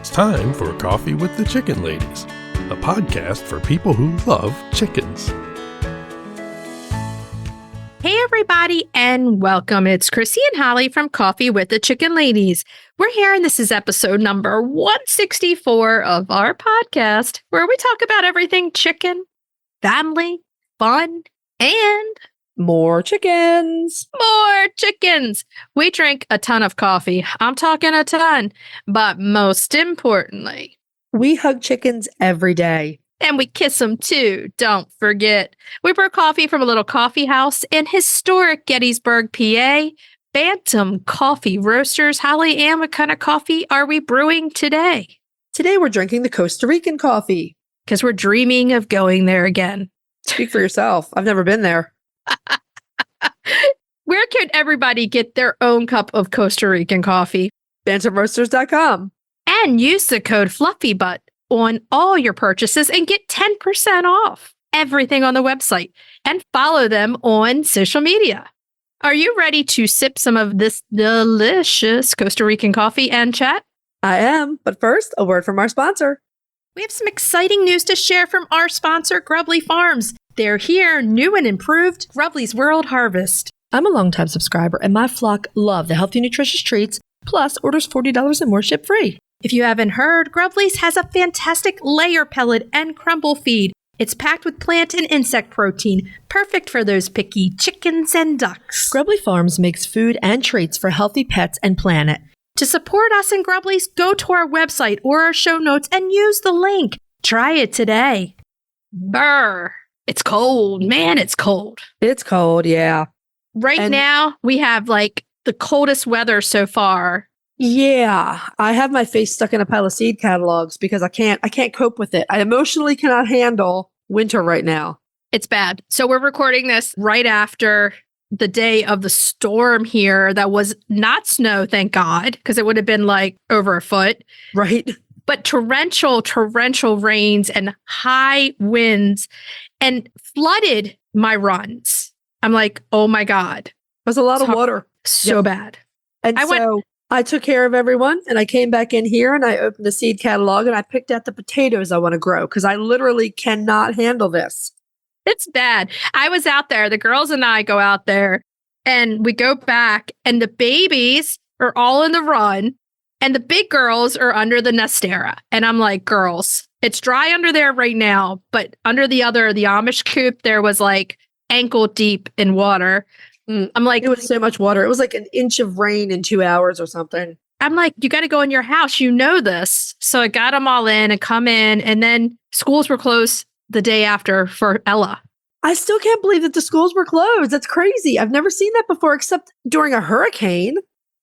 It's time for Coffee with the Chicken Ladies, a podcast for people who love chickens. Hey everybody, and welcome. It's Chrisie&Holly from Coffee with the Chicken Ladies. We're here, and this is episode number 164 of our podcast, where we talk about everything chicken, family, fun, and more chickens. More chickens. We drink a ton of coffee. I'm talking a ton. But most importantly, we hug chickens every day. And we kiss them too. Don't forget. We brew coffee from a little coffee house in historic Gettysburg, PA. Bantam Coffee Roasters. Holly Ann, what kind of coffee are we brewing today? Today we're drinking the Costa Rican coffee. Because we're dreaming of going there again. Speak for yourself. I've never been there. Where can everybody get their own cup of Costa Rican coffee? BantamRoasters.com. And use the code FluffyButt on all your purchases and get 10% off everything on the website. And follow them on social media. Are you ready to sip some of this delicious Costa Rican coffee and chat? I am. But first, a word from our sponsor. We have some exciting news to share from our sponsor, Grubbly Farms. They're here, new and improved, Grubbly's World Harvest. I'm a longtime subscriber, and my flock love the healthy, nutritious treats, plus orders $40 and more ship free. If you haven't heard, Grubbly's has a fantastic layer pellet and crumble feed. It's packed with plant and insect protein, perfect for those picky chickens and ducks. Grubbly Farms makes food and treats for healthy pets and planet. To support us in Grubbly's, go to our website or our show notes and use the link. Try it today. Brr. It's cold. Man, it's cold. It's cold, yeah. Right now, we have like the coldest weather so far. Yeah. I have my face stuck in a pile of seed catalogs because I can't cope with it. I emotionally cannot handle winter right now. It's bad. So we're recording this right after the day of the storm here that was not snow, thank God, because it would have been like over a foot. Right. But torrential rains and high winds and flooded my runs. I'm like, oh my God. There's a lot of water. So bad. And I took care of everyone and I came back in here and I opened the seed catalog and I picked out the potatoes I want to grow because I literally cannot handle this. It's bad. I was out there. The girls and I go out there and we go back and the babies are all in the run and the big girls are under the Nestera. And I'm like, girls, it's dry under there right now. But under the Amish coop, there was like ankle deep in water. I'm like, it was so much water. It was like an inch of rain in 2 hours or something. I'm like, you got to go in your house. You know this. So I got them all in and come in. And then schools were closed the day after for Ella. I still can't believe that the schools were closed. That's crazy. I've never seen that before, except during a hurricane.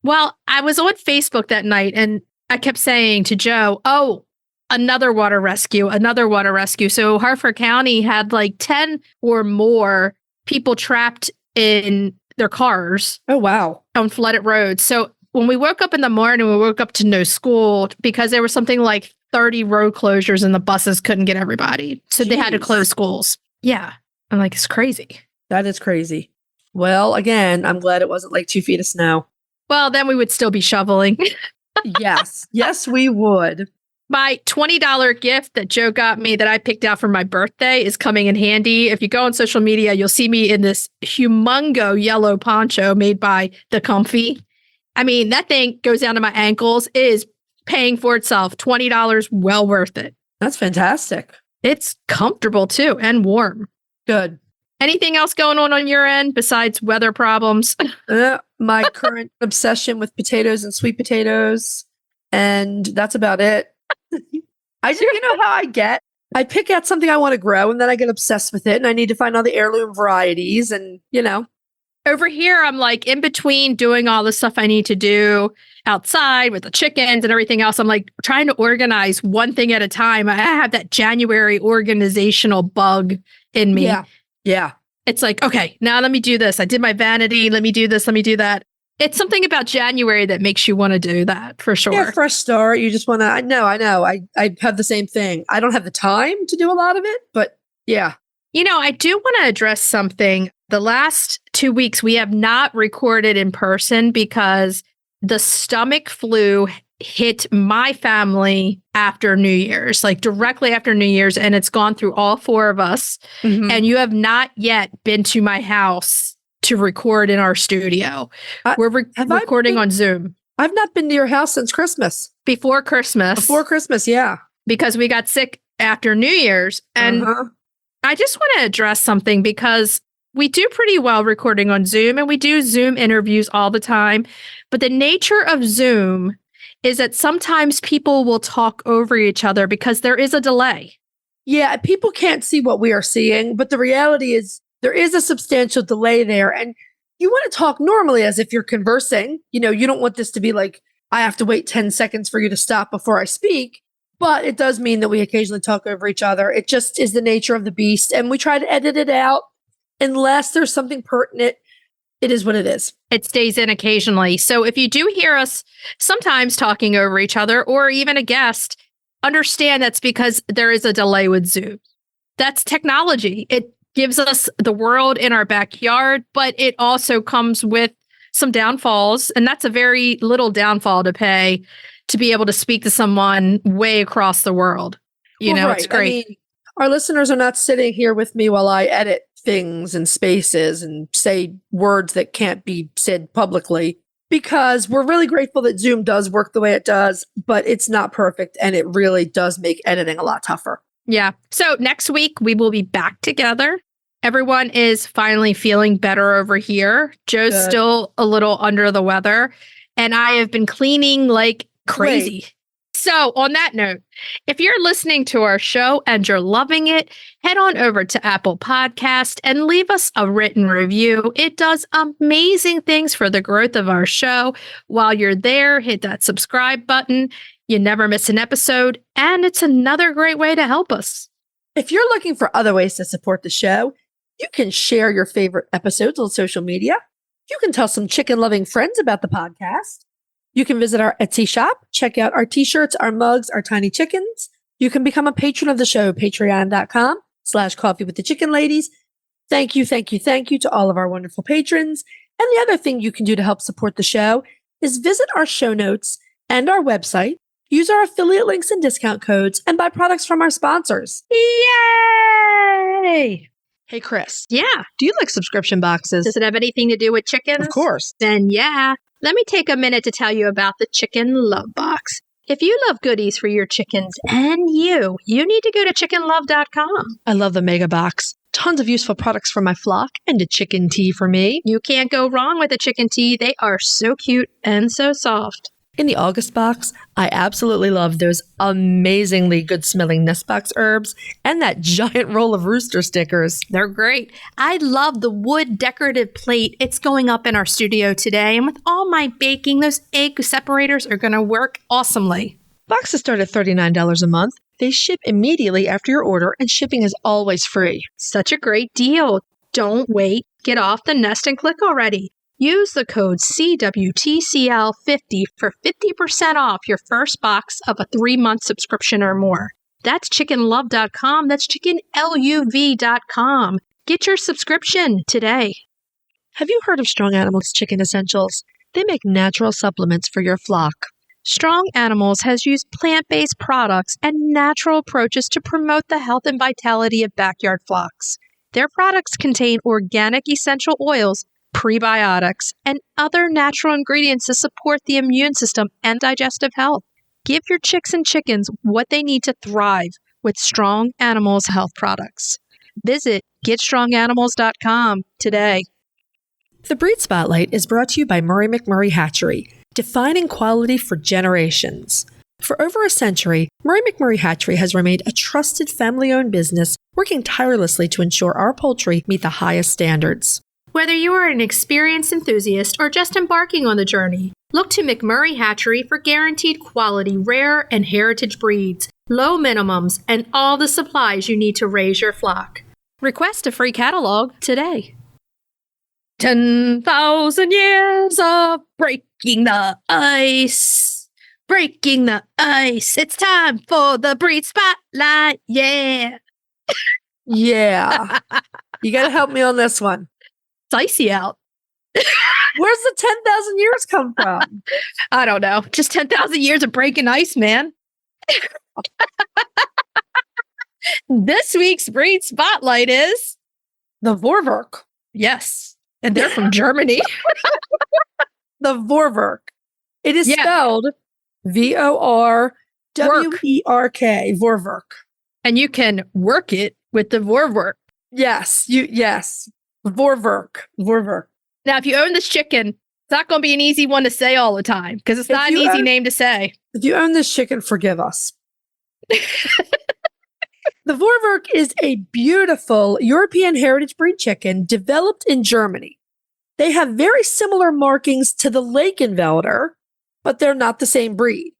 Well, I was on Facebook that night and I kept saying to Joe, oh, another water rescue. So Hartford County had like 10 or more people trapped in their cars. Oh, wow. On flooded roads. So when we woke up in the morning, we woke up to no school because there was something like 30 road closures and the buses couldn't get everybody. So They had to close schools. Yeah. I'm like, it's crazy. That is crazy. Well, again, I'm glad it wasn't like 2 feet of snow. Well, then we would still be shoveling. Yes. Yes, we would. My $20 gift that Joe got me that I picked out for my birthday is coming in handy. If you go on social media, you'll see me in this humongo yellow poncho made by The Comfy. I mean, that thing goes down to my ankles. It is paying for itself. $20, well worth it. That's fantastic. It's comfortable too and warm. Good. Anything else going on your end besides weather problems? My current obsession with potatoes and sweet potatoes. And that's about it. You know how I get? I pick out something I want to grow and then I get obsessed with it and I need to find all the heirloom varieties and, Over here, I'm like in between doing all the stuff I need to do outside with the chickens and everything else. I'm like trying to organize one thing at a time. I have that January organizational bug in me. Yeah. It's like, okay, now let me do this. I did my vanity. Let me do this. Let me do that. It's something about January that makes you want to do that for sure. Yeah, fresh start. You just want to, I know. I have the same thing. I don't have the time to do a lot of it, but yeah. I do want to address something. The last 2 weeks, we have not recorded in person because the stomach flu hit my family after New Year's, like directly after New Year's, and it's gone through all four of us. Mhm. And you have not yet been to my house to record in our studio. We're recording on Zoom. I've not been to your house since Christmas. Before Christmas. Before Christmas, yeah. Because we got sick after New Year's. And I just want to address something because we do pretty well recording on Zoom and we do Zoom interviews all the time. But the nature of Zoom is that sometimes people will talk over each other because there is a delay. Yeah, people can't see what we are seeing, but the reality is there is a substantial delay there. And you want to talk normally as if you're conversing. You know, you don't want this to be like, I have to wait 10 seconds for you to stop before I speak. But it does mean that we occasionally talk over each other. It just is the nature of the beast. And we try to edit it out unless there's something pertinent. It is what it is. It stays in occasionally. So if you do hear us sometimes talking over each other or even a guest, understand that's because there is a delay with Zoom. That's technology. It gives us the world in our backyard, but it also comes with some downfalls. And that's a very little downfall to pay to be able to speak to someone way across the world. It's great. I mean, our listeners are not sitting here with me while I edit things and spaces and say words that can't be said publicly, because we're really grateful that Zoom does work the way it does, but it's not perfect and it really does make editing a lot tougher. Yeah. So next week we will be back together. Everyone is finally feeling better over here. Joe's still a little under the weather and I have been cleaning like crazy. Great. So on that note, if you're listening to our show and you're loving it, head on over to Apple Podcast and leave us a written review. It does amazing things for the growth of our show. While you're there, hit that subscribe button. You never miss an episode, and it's another great way to help us. If you're looking for other ways to support the show, you can share your favorite episodes on social media. You can tell some chicken-loving friends about the podcast. You can visit our Etsy shop, check out our t-shirts, our mugs, our tiny chickens. You can become a patron of the show, patreon.com/coffee with the chicken ladies. Thank you to all of our wonderful patrons. And the other thing you can do to help support the show is visit our show notes and our website, use our affiliate links and discount codes, and buy products from our sponsors. Yay! Hey, Chris. Yeah. Do you like subscription boxes? Does it have anything to do with chickens? Of course. Then yeah. Let me take a minute to tell you about the Chicken Love Box. If you love goodies for your chickens and you need to go to chickenlove.com. I love the Mega Box. Tons of useful products for my flock and a chicken tea for me. You can't go wrong with a chicken tea. They are so cute and so soft. In the August box, I absolutely love those amazingly good-smelling nest box herbs and that giant roll of rooster stickers. They're great. I love the wood decorative plate. It's going up in our studio today. And with all my baking, those egg separators are going to work awesomely. Boxes start at $39 a month. They ship immediately after your order, and shipping is always free. Such a great deal. Don't wait. Get off the nest and click already. Use the code CWTCL50 for 50% off your first box of a 3-month subscription or more. That's chickenlove.com. That's chickenluv.com. Get your subscription today. Have you heard of Strong Animals Chicken Essentials? They make natural supplements for your flock. Strong Animals has used plant-based products and natural approaches to promote the health and vitality of backyard flocks. Their products contain organic essential oils, prebiotics, and other natural ingredients to support the immune system and digestive health. Give your chicks and chickens what they need to thrive with Strong Animals health products. Visit getstronganimals.com today. The Breed Spotlight is brought to you by Murray McMurray Hatchery, defining quality for generations. For over a century, Murray McMurray Hatchery has remained a trusted family-owned business, working tirelessly to ensure our poultry meet the highest standards. Whether you are an experienced enthusiast or just embarking on the journey, look to McMurray Hatchery for guaranteed quality, rare and heritage breeds, low minimums, and all the supplies you need to raise your flock. Request a free catalog today. 10,000 years of breaking the ice. Breaking the ice. It's time for the Breed Spotlight. Yeah. Yeah. You got to help me on this one. It's icy out. Where's the 10,000 years come from? I don't know. Just 10,000 years of breaking ice, man. This week's breed spotlight is The Vorwerk. yes, and they're from Germany. The Vorwerk. It is Yeah. spelled Vorwerk. Vorwerk. And you can work it with the Vorwerk. Yes. Vorwerk. Now, if you own this chicken, it's not going to be an easy one to say all the time because it's If not an you easy own- name to say. If you own this chicken, forgive us. The Vorwerk is a beautiful European heritage breed chicken developed in Germany. They have very similar markings to the Lakenvelder, but they're not the same breed.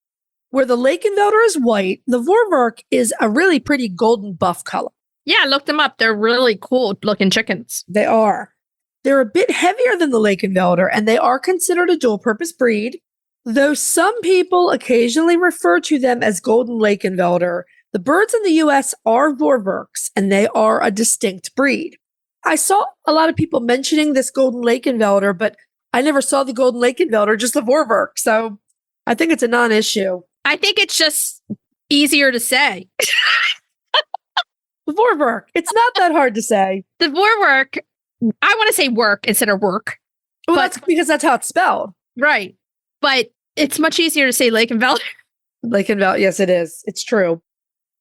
Where the Lakenvelder is white, the Vorwerk is a really pretty golden buff color. Yeah, I looked them up. They're really cool looking chickens. They are. They're a bit heavier than the Lakenvelder, and they are considered a dual-purpose breed, though some people occasionally refer to them as Golden Lakenvelder. The birds in the U.S. are Vorwerks, and they are a distinct breed. I saw a lot of people mentioning this Golden Lakenvelder, but I never saw the Golden Lakenvelder, just the Vorwerk, so I think it's a non-issue. I think it's just easier to say. The Vorwerk, it's not that hard to say. The Vorwerk, I want to say work instead of work. Well, But- that's because that's how it's spelled. Right. But it's much easier to say Lakenvelder. Lakenvelder, yes, it is. It's true.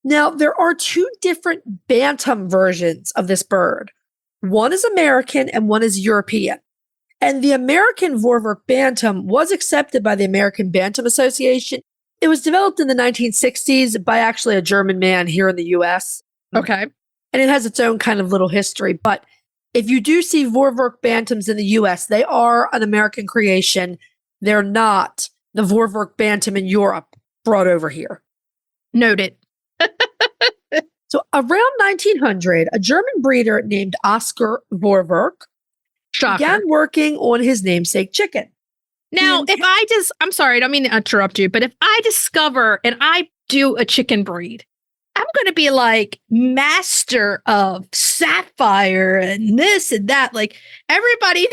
Now, there are two different Bantam versions of this bird. One is American and one is European. And the American Vorwerk Bantam was accepted by the American Bantam Association. It was developed in the 1960s by actually a German man here in the US. Okay. And it has its own kind of little history. But if you do see Vorwerk Bantams in the US, they are an American creation. They're not the Vorwerk Bantam in Europe brought over here. Noted. So around 1900, a German breeder named Oscar Vorwerk Shocker. began working on his namesake chicken. Now, if I just, I'm sorry, I don't mean to interrupt you, but if I discover and I do a chicken breed, I'm going to be like master of sapphire and this and that. Like everybody,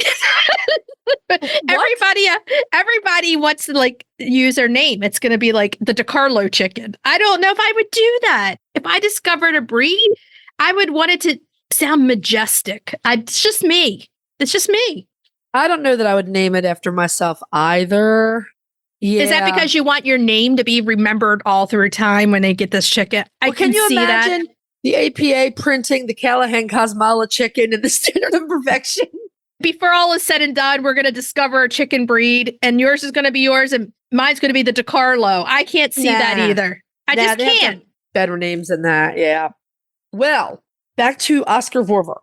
everybody wants to like use their name. It's going to be like the DiCarlo chicken. I don't know if I would do that. If I discovered a breed, I would want it to sound majestic. It's just me. It's just me. I don't know that I would name it after myself either. Yeah. Is that because you want your name to be remembered all through time when they get this chicken? I Well, can you see imagine that. the APA printing the Callahan Cosmala chicken in the standard of perfection? Before all is said and done, we're going to discover a chicken breed, and yours is going to be yours, and mine's going to be the DiCarlo. I can't see that Nah. either. I just They have can't. better names than that. Yeah. Well, back to Oscar Vorwerk.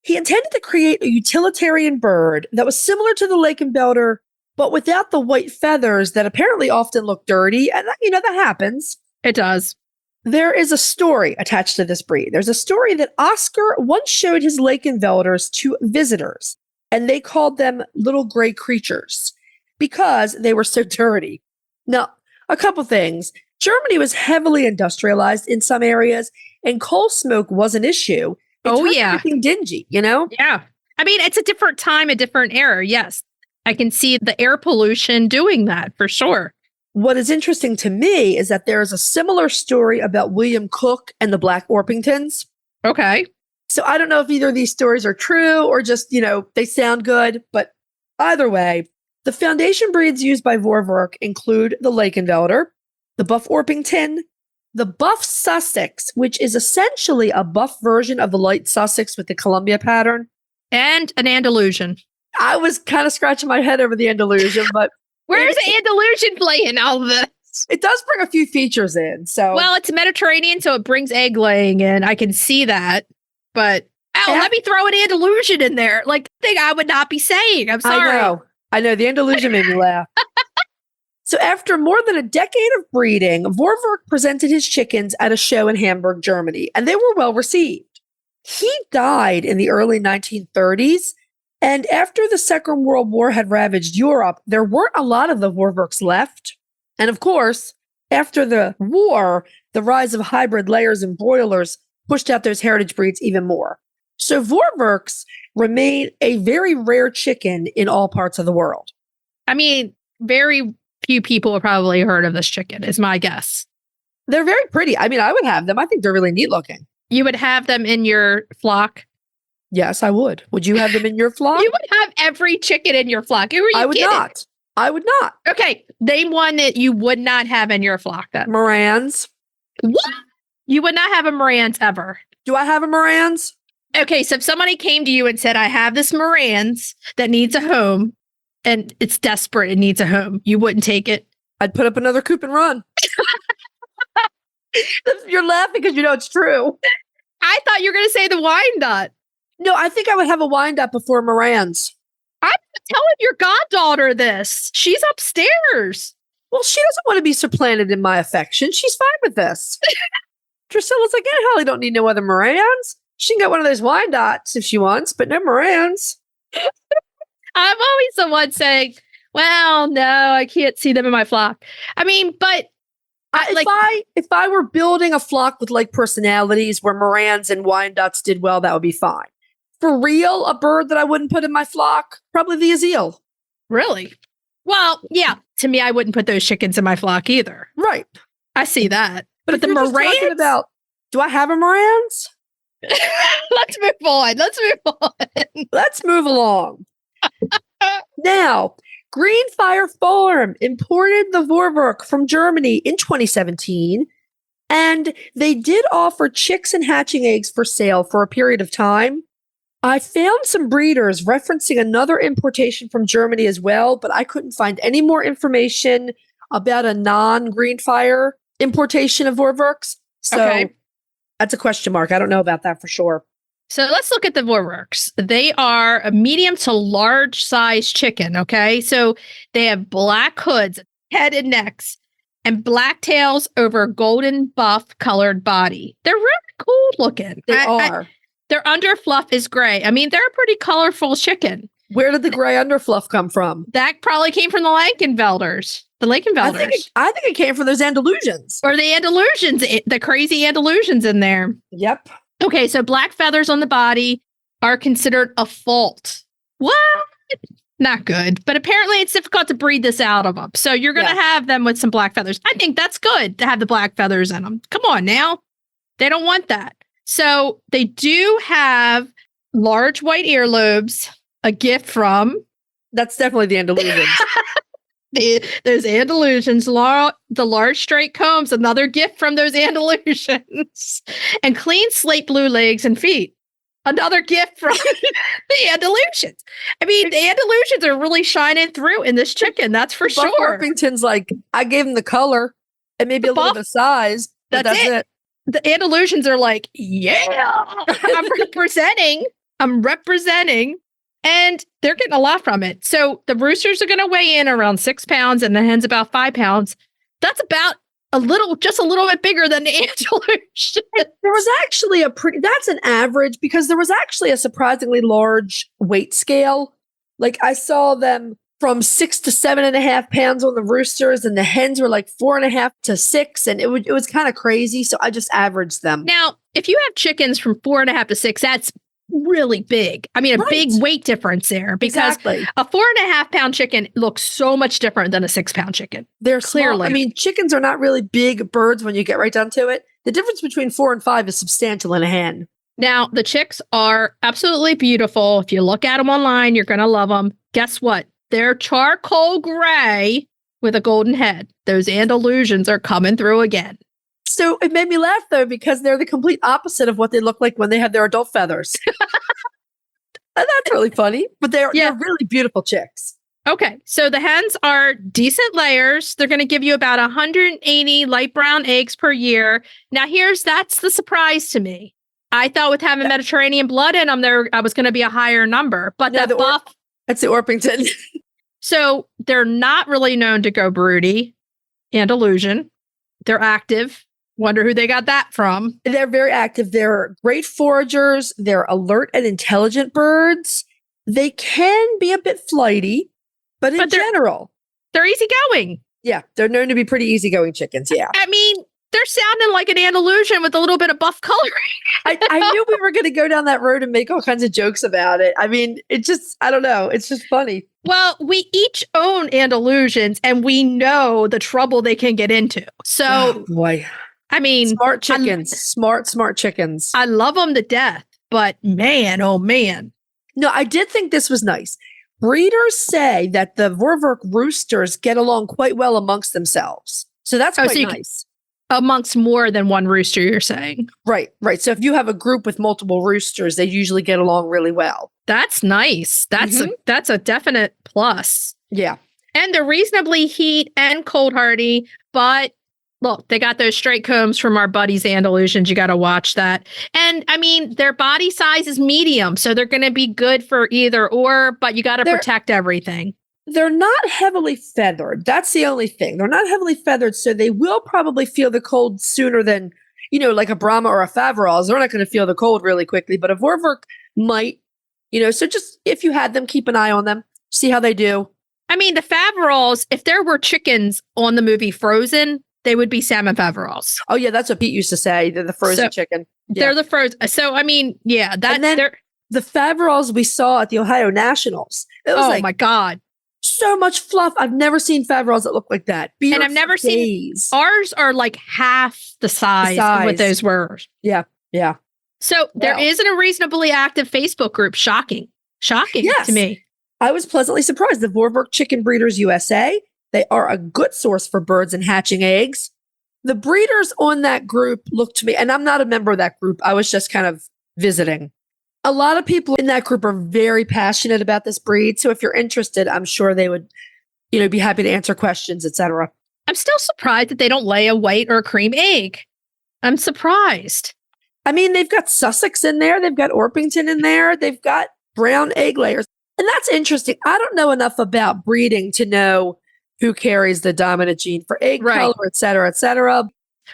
He intended to create a utilitarian bird that was similar to the Lakenvelder, but without the white feathers that apparently often look dirty. And that happens. It does. There is a story attached to this breed. There's a story that Oscar once showed his Lakenvelders to visitors, and they called them little gray creatures because they were so dirty. Now, a couple things. Germany was heavily industrialized in some areas, and coal smoke was an issue. It Oh, turned yeah. everything dingy, you know? Yeah. I mean, it's a different time, a different era. Yes. I can see the air pollution doing that for sure. What is interesting to me is that there is a similar story about William Cook and the Black Orpingtons. Okay. So I don't know if either of these stories are true or just, they sound good, but either way, the foundation breeds used by Vorwerk include the Lakenvelder, the Buff Orpington, the Buff Sussex, which is essentially a buff version of the light Sussex with the Columbia pattern. And an Andalusian. I was kind of scratching my head over the Andalusian, but Where's the Andalusian playing all this? it does bring a few features in. So Well, it's Mediterranean, so it brings egg laying in. I can see that. But let me throw an Andalusian in there. Like thing I would not be saying. I'm sorry. I know. The Andalusian made me laugh. So after more than a decade of breeding, Vorwerk presented his chickens at a show in Hamburg, Germany, and they were well received. He died in the early 1930s, and after the Second World War had ravaged Europe, there weren't a lot of the Vorwerks left. And of course, after the war, the rise of hybrid layers and broilers pushed out those heritage breeds even more. So Vorwerks remain a very rare chicken in all parts of the world. I mean, very few people have probably heard of this chicken, is my guess. They're very pretty. I mean, I would have them. I think they're really neat looking. You would have them in your flock? Yes, I would. Would you have them in your flock? You would have every chicken in your flock. Who are you I would kidding? not. I would not. Okay, name one that you would not have in your flock then. Morans. What? You would not have a Marans ever. Do I have a Morans? Okay, so if somebody came to you and said, I have this Marans that needs a home and it's desperate, it needs a home, you wouldn't take it? I'd put up another coop and run. You're laughing because you know it's true. I thought you were going to say the Wyandotte. No, I think I would have a wind-up before Morans. I'm telling your goddaughter this. She's upstairs. Well, she doesn't want to be supplanted in my affection. She's fine with this. Drusilla's like, yeah, Holly don't need no other Morans. She can get one of those Wyandottes if she wants, but no Morans. I'm always the one saying, well, no, I can't see them in my flock. I mean, but if I were building a flock with like personalities where Morans and Wyandottes did well, that would be fine. For real, a bird that I wouldn't put in my flock, probably the Azil. Really? Well, yeah. To me, I wouldn't put those chickens in my flock either. Right. I see that. But the if you're just talking Morans? about, do I have a Morans? Let's move on. Let's move along. Now, Greenfire Farm imported the Vorwerk from Germany in 2017, and they did offer chicks and hatching eggs for sale for a period of time. I found some breeders referencing another importation from Germany as well, but I couldn't find any more information about a non-Greenfire importation of Vorwerks. So that's a question mark. I don't know about that for sure. So let's look at the Vorwerks. They are a medium to large size chicken, okay? So they have black hoods, head and necks, and black tails over golden buff colored body. They're really cool looking. They are. Their underfluff is gray. I mean, they're a pretty colorful chicken. Where did the gray underfluff come from? That probably came from the Lankenvelders. The Lankenvelders. I think it came from those Andalusians. Or the Andalusians, the crazy Andalusians in there. Yep. Okay, so black feathers on the body are considered a fault. What? Not good. But apparently it's difficult to breed this out of them. So you're going to have them with some black feathers. I think that's good to have the black feathers in them. Come on now. They don't want that. So they do have large white earlobes, a gift from. That's definitely the Andalusians. Those Andalusians, the large straight combs, another gift from those Andalusians, and clean slate blue legs and feet, another gift from the Andalusians. I mean, the Andalusians are really shining through in this chicken, that's for Buff sure. Orpington's like, I gave him the color and maybe a little bit of size. But that's it. The Andalusians are like, yeah, I'm representing. And they're getting a lot from it. So the roosters are going to weigh in around 6 pounds and the hens about 5 pounds. That's about just a little bit bigger than the Andalusian. There was actually that's an average because there was actually a surprisingly large weight scale. Like I saw them from 6 to 7.5 pounds on the roosters and the hens were like 4.5 to 6. And it was kind of crazy. So I just averaged them. Now, if you have chickens from 4.5 to 6, that's really big. I mean, a big weight difference there because a 4.5 pound chicken looks so much different than a 6 pound chicken. They're clearly. Small. I mean, chickens are not really big birds when you get right down to it. The difference between 4 and 5 is substantial in a hen. Now, the chicks are absolutely beautiful. If you look at them online, you're going to love them. Guess what? They're charcoal gray with a golden head. Those Andalusians are coming through again. So it made me laugh, though, because they're the complete opposite of what they look like when they have their adult feathers. And that's really funny, but they're really beautiful chicks. Okay, so the hens are decent layers. They're going to give you about 180 light brown eggs per year. Now, that's the surprise to me. I thought with having Mediterranean blood in them, I was going to be a higher number, but that's the Orpington. So they're not really known to go broody, Andalusian. They're active. Wonder who they got that from. They're very active. They're great foragers. They're alert and intelligent birds. They can be a bit flighty, but in general, they're easygoing. Yeah, they're known to be pretty easygoing chickens. Yeah. I mean, They're sounding like an Andalusian with a little bit of buff coloring. I knew we were going to go down that road and make all kinds of jokes about it. I mean, I don't know. It's just funny. Well, we each own Andalusians and we know the trouble they can get into. So, Oh, boy. I mean, Smart chickens. Smart chickens. I love them to death, but man, oh man. No, I did think this was nice. Breeders say that the Vorwerk roosters get along quite well amongst themselves. So that's quite nice. Amongst more than one rooster, you're saying? Right. So if you have a group with multiple roosters, they usually get along really well. That's nice. That's a definite plus. Yeah. And they're reasonably heat and cold hardy, but look, they got those straight combs from our buddies Andalusians. You got to watch that. And I mean, their body size is medium, so they're going to be good for either or, but you got to protect everything. They're not heavily feathered. That's the only thing. They're not heavily feathered, so they will probably feel the cold sooner than, like a Brahma or a Fowls. They're not going to feel the cold really quickly, but a Vorwerk might, so just if you had them, keep an eye on them, see how they do. I mean, the Fowls, if there were chickens on the movie Frozen, they would be salmon Fowls. Oh, yeah, that's what Pete used to say. They're the frozen chicken. Yeah. They're the frozen. So, I mean, yeah. The Fowls we saw at the Ohio Nationals. It was my God. So much fluff. I've never seen Fowls that look like that. And I've never seen ours are like half the size of what those were. Yeah. So there isn't a reasonably active Facebook group. Shocking to me. I was pleasantly surprised. The Vorwerk Chicken Breeders USA, they are a good source for birds and hatching eggs. The breeders on that group look to me, and I'm not a member of that group. I was just kind of visiting. A lot of people in that group are very passionate about this breed. So if you're interested, I'm sure they would, be happy to answer questions, etc. I'm still surprised that they don't lay a white or a cream egg. I'm surprised. I mean, they've got Sussex in there. They've got Orpington in there. They've got brown egg layers. And that's interesting. I don't know enough about breeding to know who carries the dominant gene for egg color, et cetera, et cetera.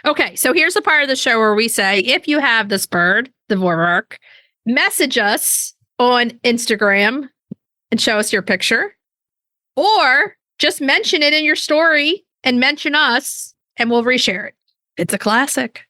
Okay, so here's the part of the show where we say, if you have this bird, the Vorwerk, message us on Instagram and show us your picture, or just mention it in your story and mention us and we'll reshare it. It's a classic.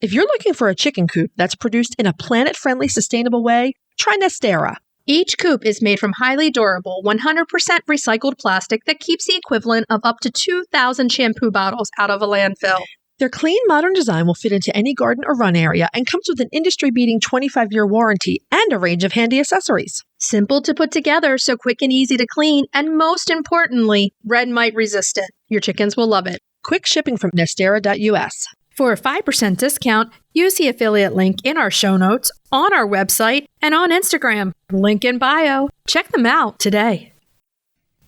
If you're looking for a chicken coop that's produced in a planet-friendly, sustainable way, try Nestera. Each coop is made from highly durable, 100% recycled plastic that keeps the equivalent of up to 2,000 shampoo bottles out of a landfill. Their clean, modern design will fit into any garden or run area and comes with an industry-beating 25-year warranty and a range of handy accessories. Simple to put together, so quick and easy to clean, and most importantly, red mite resistant. Your chickens will love it. Quick shipping from Nestera.us. For a 5% discount, use the affiliate link in our show notes, on our website, and on Instagram. Link in bio. Check them out today.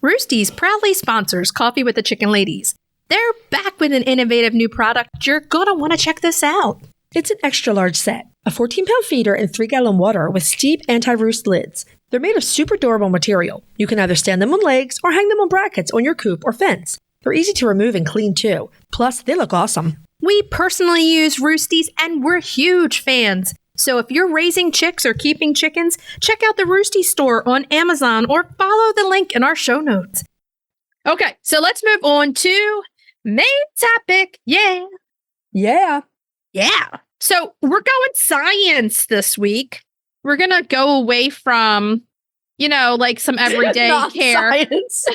Roosty's proudly sponsors Coffee with the Chicken Ladies. They're back with an innovative new product. You're going to want to check this out. It's an extra large set, a 14-pound feeder in 3-gallon water with steep anti-roost lids. They're made of super durable material. You can either stand them on legs or hang them on brackets on your coop or fence. They're easy to remove and clean too. Plus, they look awesome. We personally use Roosties and we're huge fans. So if you're raising chicks or keeping chickens, check out the Roosty store on Amazon or follow the link in our show notes. Okay, so let's move on to main topic. Yeah. So we're going science this week. We're going to go away from, like some everyday care. Science.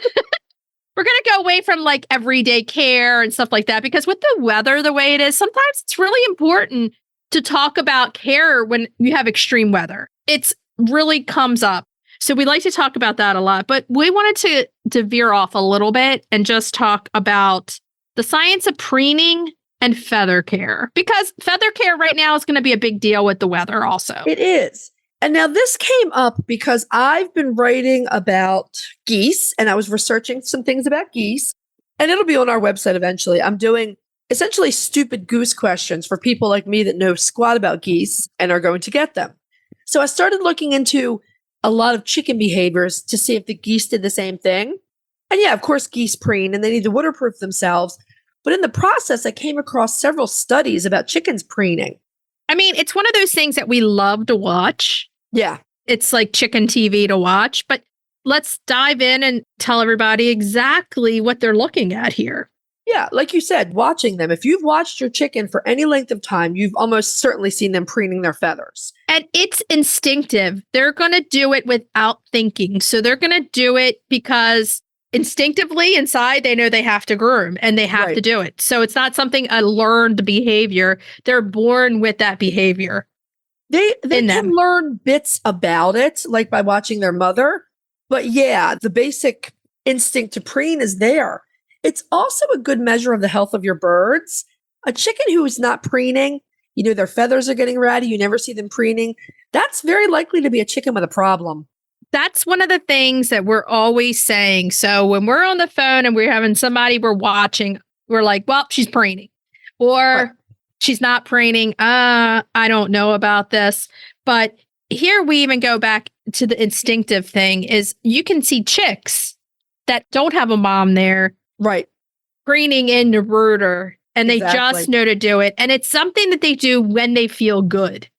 We're going to go away from like everyday care and stuff like that, because with the weather the way it is, sometimes it's really important to talk about care when you have extreme weather. It's really comes up. So we like to talk about that a lot, but we wanted to veer off a little bit and just talk about the science of preening and feather care, because feather care right now is going to be a big deal with the weather also. It is. And now this came up because I've been writing about geese and I was researching some things about geese, and it'll be on our website eventually. I'm doing essentially stupid goose questions for people like me that know squat about geese and are going to get them. So I started looking into a lot of chicken behaviors to see if the geese did the same thing. And yeah, of course, geese preen and they need to waterproof themselves. But in the process, I came across several studies about chickens preening. I mean, it's one of those things that we love to watch. Yeah. It's like chicken TV to watch, but let's dive in and tell everybody exactly what they're looking at here. Yeah, like you said, watching them. If you've watched your chicken for any length of time, you've almost certainly seen them preening their feathers. And it's instinctive. They're going to do it without thinking. So they're going to do it because instinctively inside they know they have to groom and they have to do it. So it's not something a learned behavior. They're born with that behavior. They can learn bits about it, like by watching their mother. But yeah, the basic instinct to preen is there. It's also a good measure of the health of your birds. A chicken who is not preening, their feathers are getting ratty, you never see them preening. That's very likely to be a chicken with a problem. That's one of the things that we're always saying. So when we're on the phone and we're having somebody we're watching, we're like, well, she's preening. Or she's not preening. I don't know about this. But here we even go back to the instinctive thing is you can see chicks that don't have a mom there. Right. Preening in the rooter. And they just know to do it. And it's something that they do when they feel good.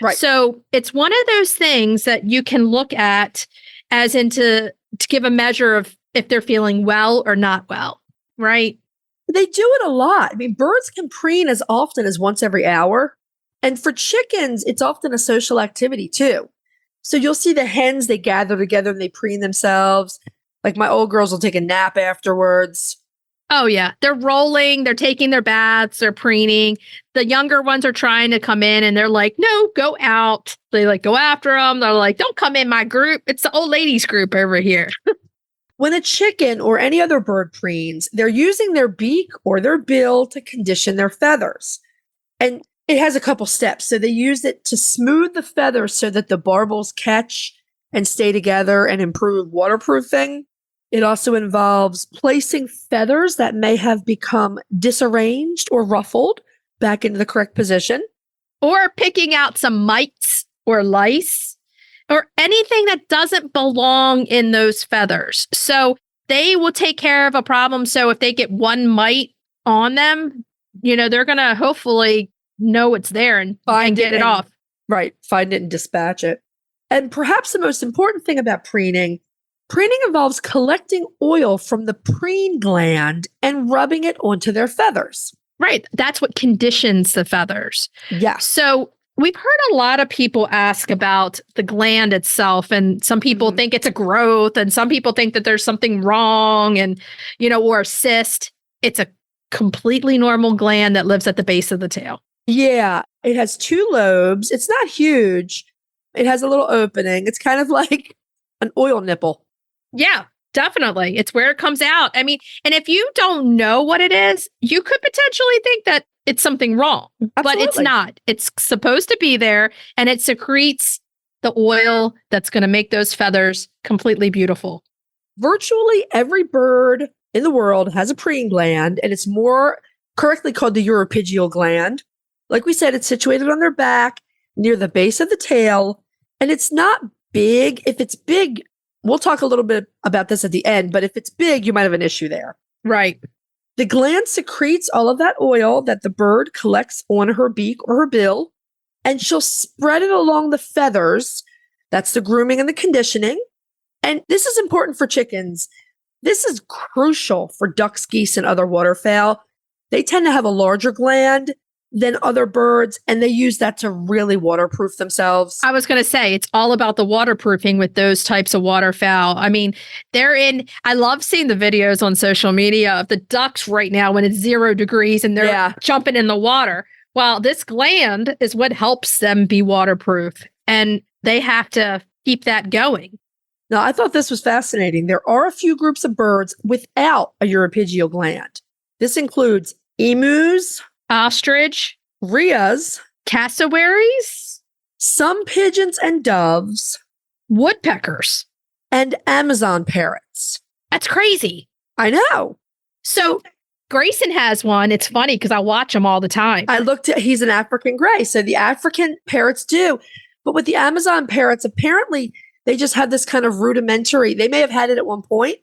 Right. So it's one of those things that you can look at as to give a measure of if they're feeling well or not well. Right. They do it a lot. I mean, birds can preen as often as once every hour. And for chickens, it's often a social activity too. So you'll see the hens, they gather together and they preen themselves. Like my old girls will take a nap afterwards. Oh, yeah. They're rolling. They're taking their baths. They're preening. The younger ones are trying to come in and they're like, no, go out. They go after them. They're like, don't come in my group. It's the old ladies group over here. When a chicken or any other bird preens, they're using their beak or their bill to condition their feathers. And it has a couple steps. So they use it to smooth the feathers so that the barbels catch and stay together and improve waterproofing. It also involves placing feathers that may have become disarranged or ruffled back into the correct position. Or picking out some mites or lice or anything that doesn't belong in those feathers. So they will take care of a problem. So if they get one mite on them, they're going to hopefully know it's there and get it off. Right. Find it and dispatch it. And perhaps the most important thing about preening involves collecting oil from the preen gland and rubbing it onto their feathers. Right. That's what conditions the feathers. Yes. So we've heard a lot of people ask about the gland itself, and some people think it's a growth, and some people think that there's something wrong and, or a cyst. It's a completely normal gland that lives at the base of the tail. Yeah. It has 2 lobes. It's not huge. It has a little opening. It's kind of like an oil nipple. Yeah, definitely. It's where it comes out. I mean, and if you don't know what it is, you could potentially think that it's something wrong, but it's not. It's supposed to be there, and it secretes the oil that's going to make those feathers completely beautiful. Virtually every bird in the world has a preen gland, and it's more correctly called the Uropygial gland. Like we said, it's situated on their back near the base of the tail, and it's not big. If it's big, we'll talk a little bit about this at the end, but if it's big, you might have an issue there. Right. The gland secretes all of that oil that the bird collects on her beak or her bill, and she'll spread it along the feathers. That's the grooming and the conditioning. And this is important for chickens. This is crucial for ducks, geese, and other waterfowl. They tend to have a larger gland than other birds, and they use that to really waterproof themselves. I was going to say, it's all about the waterproofing with those types of waterfowl. I mean, I love seeing the videos on social media of the ducks right now when it's 0 degrees and they're jumping in the water. Well, this gland is what helps them be waterproof, and they have to keep that going. Now, I thought this was fascinating. There are a few groups of birds without a Uropygial gland. This includes emus, ostrich, rheas, cassowaries, some pigeons and doves, woodpeckers, and Amazon parrots. That's crazy. I know. So Grayson has one. It's funny because I watch him all the time. He's an African gray. So the African parrots do. But with the Amazon parrots, apparently they just have this kind of rudimentary, they may have had it at one point,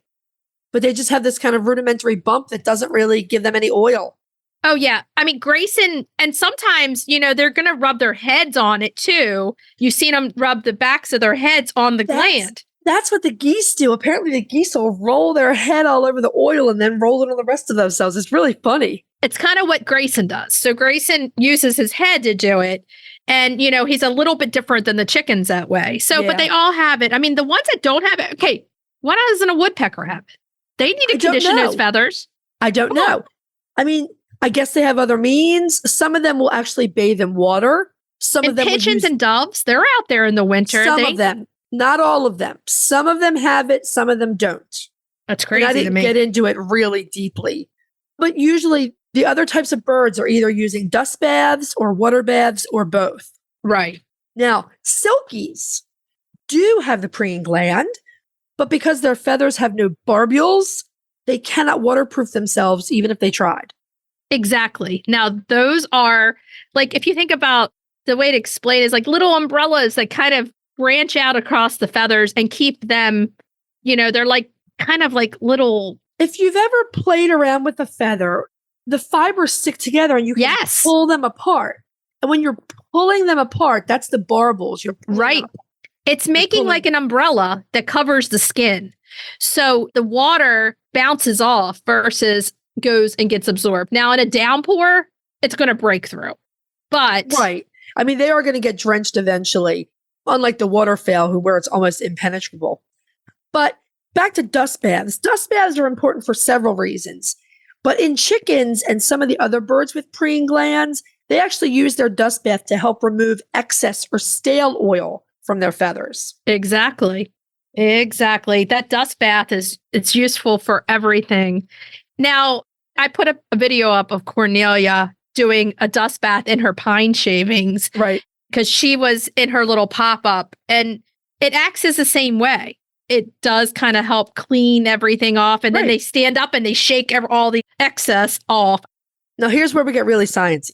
but they just have this kind of rudimentary bump that doesn't really give them any oil. Oh, yeah. I mean, Grayson, and sometimes, they're going to rub their heads on it too. You've seen them rub the backs of their heads on the gland. That's what the geese do. Apparently the geese will roll their head all over the oil and then roll it on the rest of themselves. It's really funny. It's kind of what Grayson does. So Grayson uses his head to do it. And, he's a little bit different than the chickens that way. So, but they all have it. I mean, the ones that don't have it, okay, why doesn't a woodpecker have it? They need to condition those feathers. I don't know. I mean, I guess they have other means. Some of them will actually bathe in water. Some of them pigeons and doves, they're out there in the winter. Some of them, not all of them. Some of them have it, some of them don't. That's crazy. And I didn't get into it really deeply. But usually the other types of birds are either using dust baths or water baths or both. Right. Now, silkies do have the preen gland, but because their feathers have no barbules, they cannot waterproof themselves even if they tried. Exactly. Now, those are like, if you think about the way to explain is like little umbrellas that kind of branch out across the feathers and keep them, they're like kind of like little. If you've ever played around with a feather, the fibers stick together and you can pull them apart. And when you're pulling them apart, that's the barbels. You're right. It's making like an umbrella that covers the skin. So the water bounces off versus goes and gets absorbed. Now in a downpour, it's going to break through. But right. I mean, they are going to get drenched eventually, unlike the waterfowl where it's almost impenetrable. But back to dust baths. Dust baths are important for several reasons. But in chickens and some of the other birds with preen glands, they actually use their dust bath to help remove excess or stale oil from their feathers. Exactly. That dust bath it's useful for everything. Now, I put a video up of Cornelia doing a dust bath in her pine shavings. Right. Because she was in her little pop-up and it acts as the same way. It does kind of help clean everything off. And then they stand up and they shake all the excess off. Now, here's where we get really sciencey.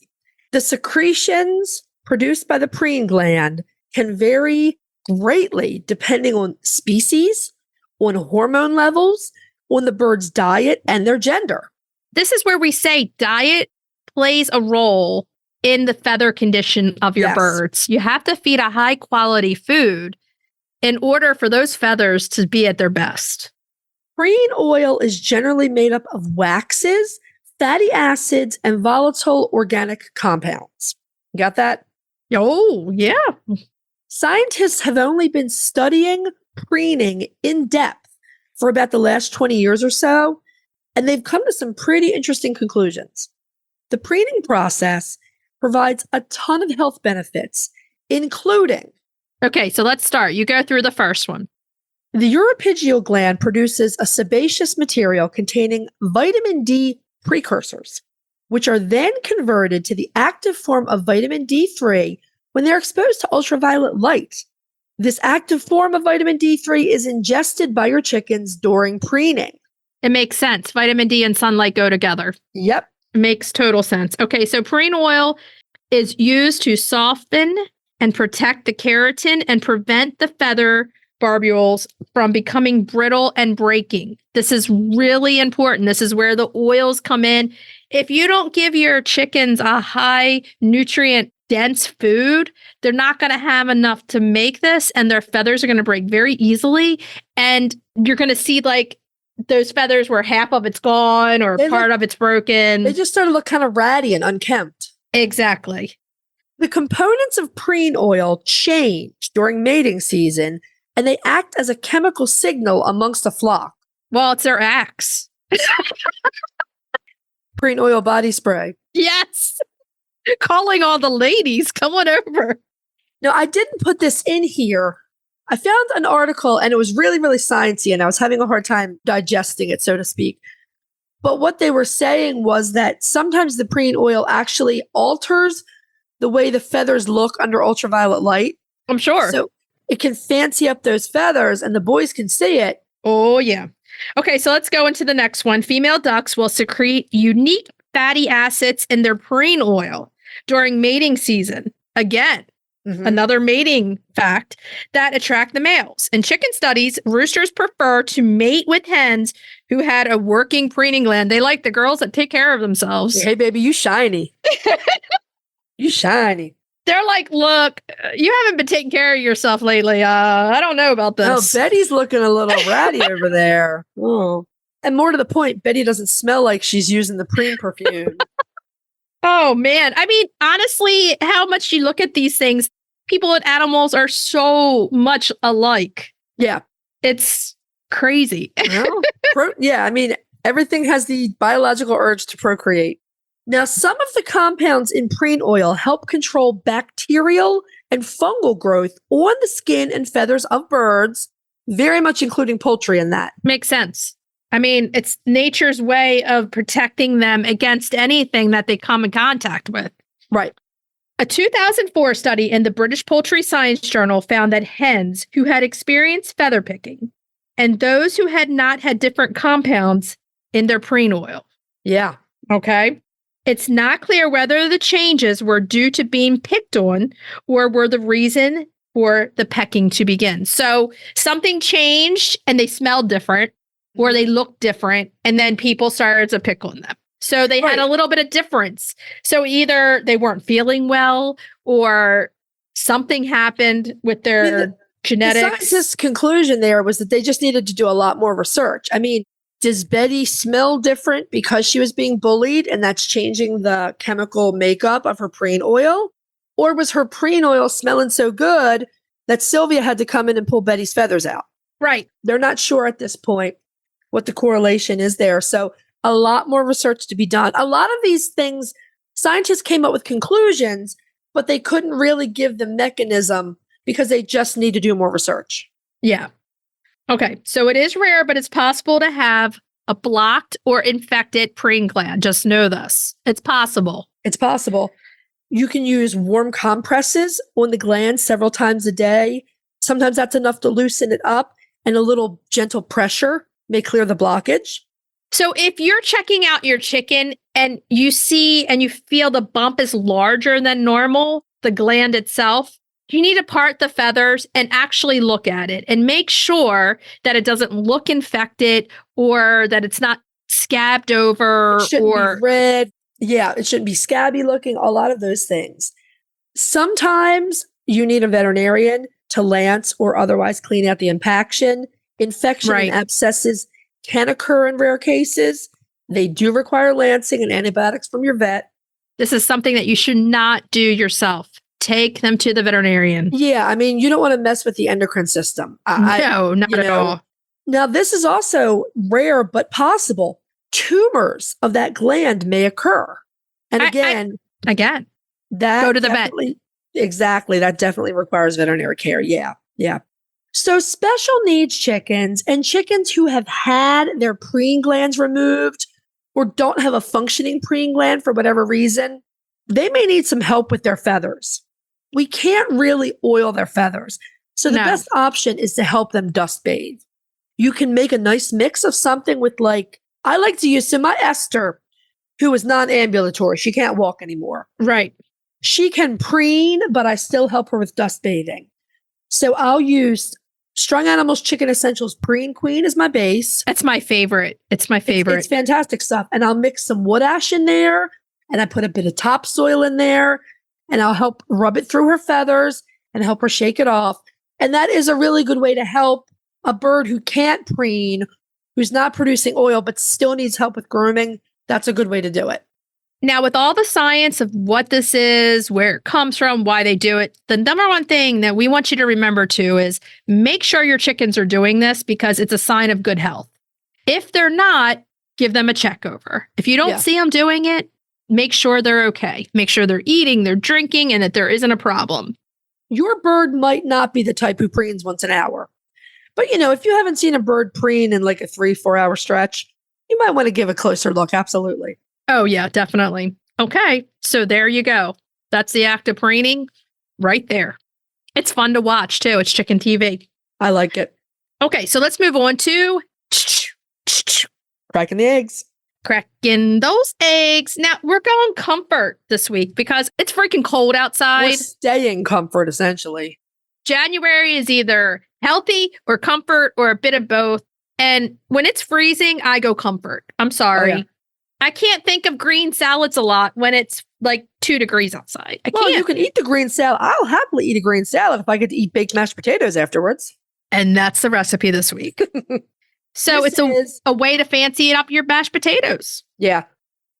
The secretions produced by the preen gland can vary greatly depending on species, on hormone levels, on the bird's diet, and their gender. This is where we say diet plays a role in the feather condition of your birds. You have to feed a high quality food in order for those feathers to be at their best. Preen oil is generally made up of waxes, fatty acids, and volatile organic compounds. Got that? Oh, yeah. Scientists have only been studying preening in depth for about the last 20 years or so, and they've come to some pretty interesting conclusions. The preening process provides a ton of health benefits, including... Okay, so let's start. You go through the first one. The Uropygial gland produces a sebaceous material containing vitamin D precursors, which are then converted to the active form of vitamin D3 when they're exposed to ultraviolet light. This active form of vitamin D3 is ingested by your chickens during preening. It makes sense. Vitamin D and sunlight go together. Yep. It makes total sense. Okay, so preen oil is used to soften and protect the keratin and prevent the feather barbules from becoming brittle and breaking. This is really important. This is where the oils come in. If you don't give your chickens a high nutrient dense food, they're not going to have enough to make this, and their feathers are going to break very easily. And you're going to see like those feathers where half of it's gone or part of it's broken. They just start to look kind of ratty and unkempt. Exactly. The components of preen oil change during mating season, and they act as a chemical signal amongst a flock. Well, it's their axe. Preen oil body spray. Yes. Calling all the ladies, come on over. Now, I didn't put this in here. I found an article and it was really, really sciencey, and I was having a hard time digesting it, so to speak. But what they were saying was that sometimes the preen oil actually alters the way the feathers look under ultraviolet light. I'm sure. So it can fancy up those feathers and the boys can see it. Oh, yeah. Okay, so let's go into the next one. Female ducks will secrete unique fatty acids in their preen oil during mating season. Again, another mating fact that attract the males. In chicken studies, roosters prefer to mate with hens who had a working preening gland. They like the girls that take care of themselves. Hey, baby, you shiny. You shiny. They're like, look, you haven't been taking care of yourself lately. I don't know about Oh, this. Betty's looking a little ratty over there. Oh. And more to the point, Betty doesn't smell like she's using the Preen perfume. Oh, man. I mean, honestly, how much you look at these things, people and animals are so much alike. Yeah. It's crazy. Well, I mean, everything has the biological urge to procreate. Now, some of the compounds in preen oil help control bacterial and fungal growth on the skin and feathers of birds, very much including poultry in that. Makes sense. I mean, it's nature's way of protecting them against anything that they come in contact with. Right. A 2004 study in the British Poultry Science Journal found that hens who had experienced feather picking and those who had not had different compounds in their preen oil. Yeah. Okay. It's not clear whether the changes were due to being picked on or were the reason for the pecking to begin. So something changed and they smelled different or they looked different, and then people started to pick on them. So they had a little bit of difference. So either they weren't feeling well or something happened with their genetics. The scientists' conclusion there was that they just needed to do a lot more research. I mean, does Betty smell different because she was being bullied and that's changing the chemical makeup of her preen oil? Or was her preen oil smelling so good that Sylvia had to come in and pull Betty's feathers out? Right. They're not sure at this point what the correlation is there. So a lot more research to be done. A lot of these things, scientists came up with conclusions, but they couldn't really give the mechanism because they just need to do more research. Yeah. Okay, so it is rare, but it's possible to have a blocked or infected preen gland. Just know this. It's possible. It's possible. You can use warm compresses on the gland several times a day. Sometimes that's enough to loosen it up, and a little gentle pressure may clear the blockage. So if you're checking out your chicken and you see and you feel the bump is larger than normal, the gland itself, you need to part the feathers and actually look at it and make sure that it doesn't look infected or that it's not scabbed over. It shouldn't be red. Yeah, it shouldn't be scabby looking, a lot of those things. Sometimes you need a veterinarian to lance or otherwise clean out the impaction. Infection and abscesses can occur in rare cases. They do require lancing and antibiotics from your vet. This is something that you should not do yourself. Take them to the veterinarian. Yeah, I mean, you don't want to mess with the endocrine system. No, not at all. Now, this is also rare but possible. Tumors of that gland may occur. And again, that go to the vet. Exactly. That definitely requires veterinary care. Yeah. So special needs chickens and chickens who have had their preen glands removed or don't have a functioning preen gland for whatever reason, they may need some help with their feathers. We can't really oil their feathers. So the best option is to help them dust bathe. You can make a nice mix of something with I like to use, so my Esther, who is non-ambulatory, she can't walk anymore. Right. She can preen, but I still help her with dust bathing. So I'll use Strong Animals Chicken Essentials Preen Queen as my base. That's my favorite. It's my favorite. It's fantastic stuff. And I'll mix some wood ash in there, and I put a bit of topsoil in there, and I'll help rub it through her feathers and help her shake it off. And that is a really good way to help a bird who can't preen, who's not producing oil, but still needs help with grooming. That's a good way to do it. Now, with all the science of what this is, where it comes from, why they do it, the number one thing that we want you to remember too is make sure your chickens are doing this because it's a sign of good health. If they're not, give them a check over. If you don't see them doing it, make sure they're okay. Make sure they're eating, they're drinking, and that there isn't a problem. Your bird might not be the type who preens once an hour. But, if you haven't seen a bird preen in a 3-4 hour stretch, you might want to give a closer look. Absolutely. Oh, yeah, definitely. Okay. So there you go. That's the act of preening right there. It's fun to watch too. It's chicken TV. I like it. Okay. So let's move on to cracking the eggs. Cracking those eggs. Now we're going comfort this week because it's freaking cold outside. We're staying comfort, essentially. January is either healthy or comfort or a bit of both. And when it's freezing, I go comfort. I'm sorry. Oh, yeah. I can't think of green salads a lot when it's like 2 degrees outside. I Well, can't. you can eat the green salad. I'll happily eat a green salad if I get to eat baked mashed potatoes afterwards. And that's the recipe this week. So This it's a way to fancy it up your mashed potatoes. Yeah.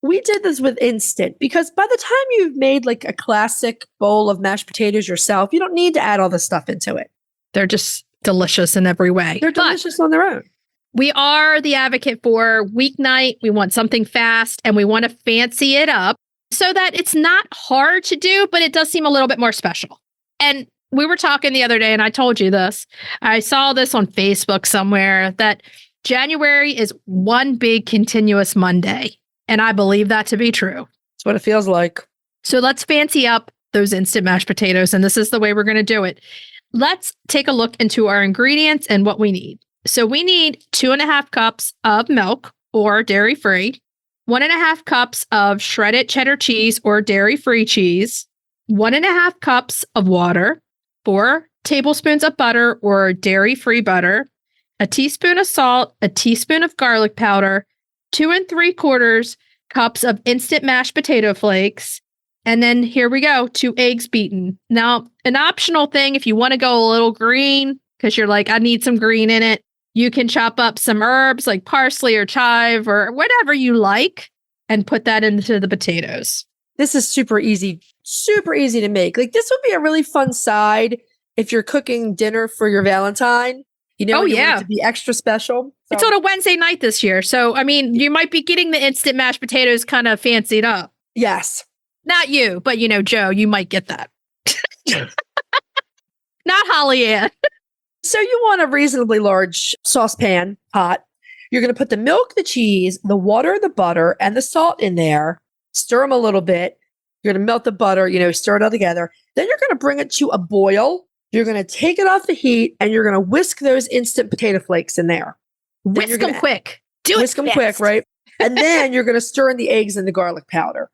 We did this with instant because by the time you've made like a classic bowl of mashed potatoes yourself, you don't need to add all this stuff into it. They're just delicious in every way. They're delicious on their own. We are the advocate for weeknight. We want something fast and we want to fancy it up so that it's not hard to do, but it does seem a little bit more special. And we were talking the other day and I told you this. I saw this on Facebook somewhere that January is one big continuous Monday. And I believe that to be true. That's what it feels like. So let's fancy up those instant mashed potatoes. And this is the way we're going to do it. Let's take a look into our ingredients and what we need. So we need 2.5 cups of milk or dairy-free, 1.5 cups of shredded cheddar cheese or dairy-free cheese, 1.5 cups of water, 4 tablespoons of butter or dairy-free butter, a teaspoon of salt, a teaspoon of garlic powder, 2 3/4 cups of instant mashed potato flakes. And then here we go, 2 eggs beaten. Now, an optional thing, if you want to go a little green, because you're like, I need some green in it, you can chop up some herbs like parsley or chive or whatever you like and put that into the potatoes. This is super easy to make. Like this would be a really fun side if you're cooking dinner for your Valentine. You know, you want it to be extra special. It's on a Wednesday night this year. So, I mean, you might be getting the instant mashed potatoes kind of fancied up. Yes. Not you, but you know, Joe, you might get that. Not Holly Ann. So you want a reasonably large saucepan pot. You're going to put the milk, the cheese, the water, the butter, and the salt in there. Stir them a little bit. You're going to melt the butter, stir it all together. Then you're going to bring it to a boil. You're going to take it off the heat and you're going to whisk those instant potato flakes in there. Whisk them quick. Whisk them quick, right? And then you're going to stir in the eggs and the garlic powder.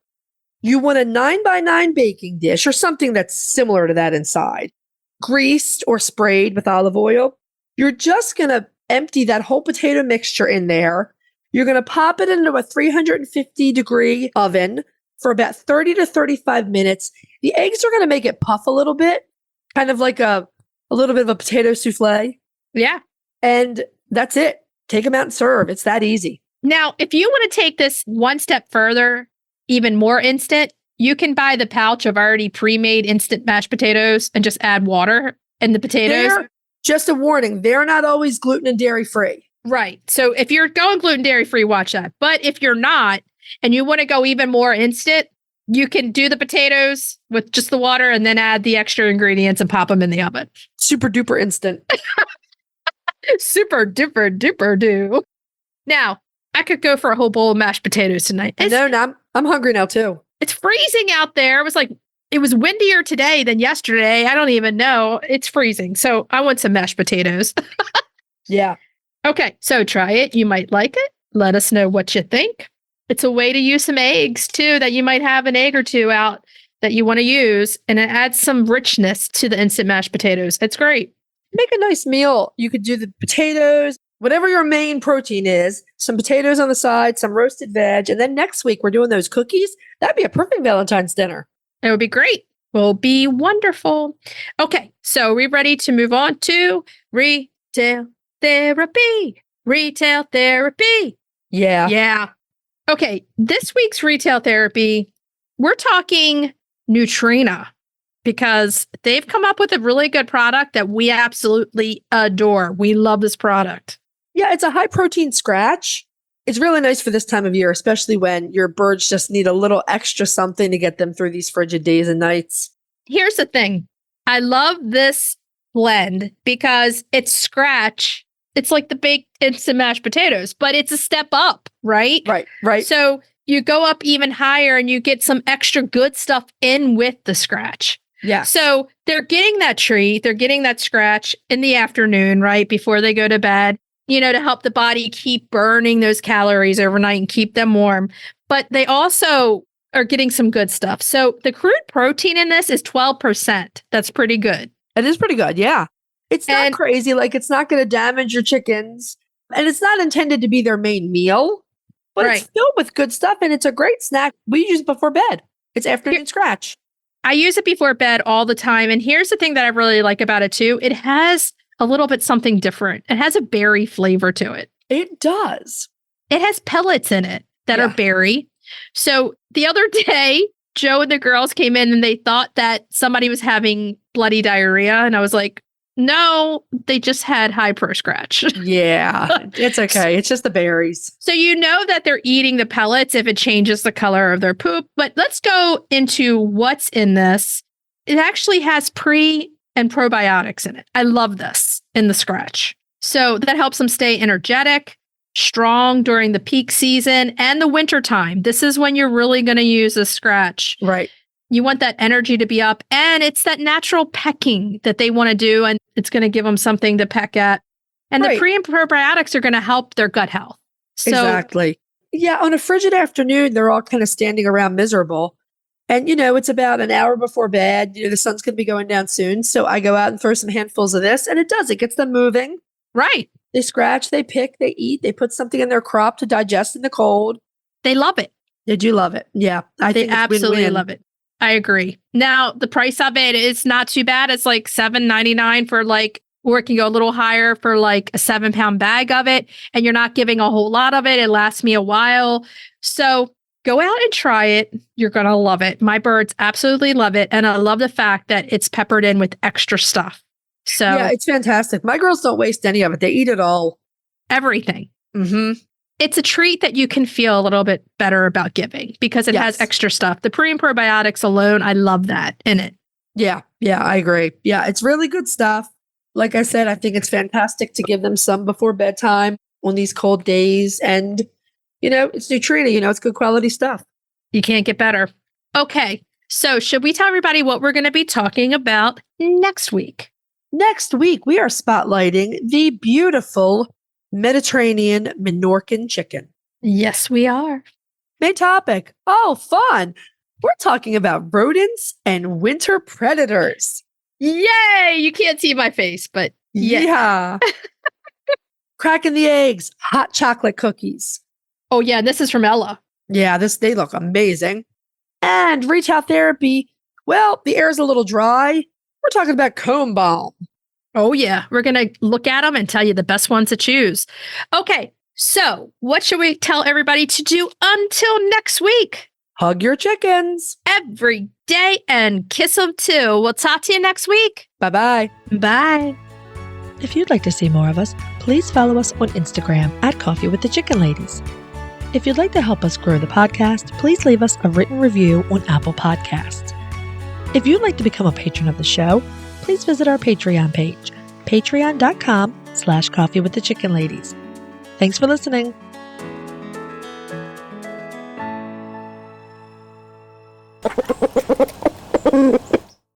You want a 9x9 baking dish or something that's similar to that inside, greased or sprayed with olive oil. You're just going to empty that whole potato mixture in there. You're going to pop it into a 350-degree oven for about 30 to 35 minutes. The eggs are going to make it puff a little bit, kind of like a little bit of a potato souffle. Yeah. And that's it. Take them out and serve. It's that easy. Now, if you want to take this one step further, even more instant, you can buy the pouch of already pre-made instant mashed potatoes and just add water in the potatoes. Just a warning, they're not always gluten and dairy free. Right. So if you're going gluten dairy free, watch that. But if you're not, and you want to go even more instant, you can do the potatoes with just the water and then add the extra ingredients and pop them in the oven. Super duper instant. Super duper duper do. Now, I could go for a whole bowl of mashed potatoes tonight. No, I'm hungry now too. It's freezing out there. It was windier today than yesterday. I don't even know. It's freezing. So I want some mashed potatoes. Yeah. Okay. So try it. You might like it. Let us know what you think. It's a way to use some eggs too, that you might have an egg or two out that you want to use. And it adds some richness to the instant mashed potatoes. It's great. Make a nice meal. You could do the potatoes, whatever your main protein is, some potatoes on the side, some roasted veg. And then next week we're doing those cookies. That'd be a perfect Valentine's dinner. It would be great. Will be wonderful. Okay. So we ready to move on to retail therapy. Retail therapy. Yeah. Yeah. Okay. This week's retail therapy, we're talking Nutrena because they've come up with a really good product that we absolutely adore. We love this product. Yeah, it's a high protein scratch. It's really nice for this time of year, especially when your birds just need a little extra something to get them through these frigid days and nights. Here's the thing. I love this blend because it's scratch. It's like the baked instant mashed potatoes, but it's a step up, right? Right. So you go up even higher and you get some extra good stuff in with the scratch. Yeah. So they're getting that treat. They're getting that scratch in the afternoon, right? Before they go to bed, to help the body keep burning those calories overnight and keep them warm. But they also are getting some good stuff. So the crude protein in this is 12%. That's pretty good. It is pretty good. Yeah. It's not crazy. Like it's not going to damage your chickens and it's not intended to be their main meal. But Right. it's filled with good stuff and it's a great snack. We use it before bed. It's afternoon scratch. I use it before bed all the time. And here's the thing that I really like about it too. It has a little bit something different. It has a berry flavor to it. It does. It has pellets in it that Yeah. are berry. So the other day, Joe and the girls came in and they thought that somebody was having bloody diarrhea. And I was like, no, they just had high pro scratch. Yeah, it's okay. It's just the berries. So you know that they're eating the pellets if it changes the color of their poop. But let's go into what's in this. It actually has pre and probiotics in it. I love this in the scratch. So that helps them stay energetic, strong during the peak season and the winter time. This is when you're really going to use a scratch. Right. You want that energy to be up, and it's that natural pecking that they want to do, and it's going to give them something to peck at. And Right. the pre and probiotics are going to help their gut health. So Exactly. Yeah, on a frigid afternoon, they're all kind of standing around miserable. And, it's about an hour before bed. The sun's going to be going down soon. So I go out and throw some handfuls of this, and it does. It gets them moving. right. They scratch, they pick, they eat, they put something in their crop to digest in the cold. They love it. They do love it. Yeah. I They think it's absolutely win-win. love it. I agree. Now, the price of it is not too bad. It's like $7.99 for or it can go a little higher for like a 7-pound bag of it. And you're not giving a whole lot of it. It lasts me a while. So go out and try it. You're going to love it. My birds absolutely love it. And I love the fact that it's peppered in with extra stuff. So Yeah, it's fantastic. My girls don't waste any of it. They eat it all. everything. Mm-hmm. It's a treat that you can feel a little bit better about giving because it has Yes. extra stuff. The pre and probiotics alone, I love that in it. Yeah, I agree. Yeah, it's really good stuff. Like I said, I think it's fantastic to give them some before bedtime on these cold days. And, it's Nutrena, it's good quality stuff. You can't get better. Okay. So should we tell everybody what we're going to be talking about next week? Next week, we are spotlighting the beautiful Mediterranean Menorcan chicken. Yes, we are. Main topic. Oh, fun. We're talking about rodents and winter predators. Yay! You can't see my face, but Yeah. Cracking the eggs, hot chocolate cookies. oh yeah, this is from Ella. Yeah, they look amazing. And retail therapy. Well, the air is a little dry. We're talking about comb balm. Oh yeah, we're going to look at them and tell you the best ones to choose. Okay, so what should we tell everybody to do until next week? Hug your chickens. Every day and kiss them too. We'll talk to you next week. Bye-bye. Bye. If you'd like to see more of us, please follow us on Instagram at Coffee with the Chicken Ladies. If you'd like to help us grow the podcast, please leave us a written review on Apple Podcasts. If you'd like to become a patron of the show, please visit our Patreon page, patreon.com/coffeewiththechickenladies. Thanks for listening.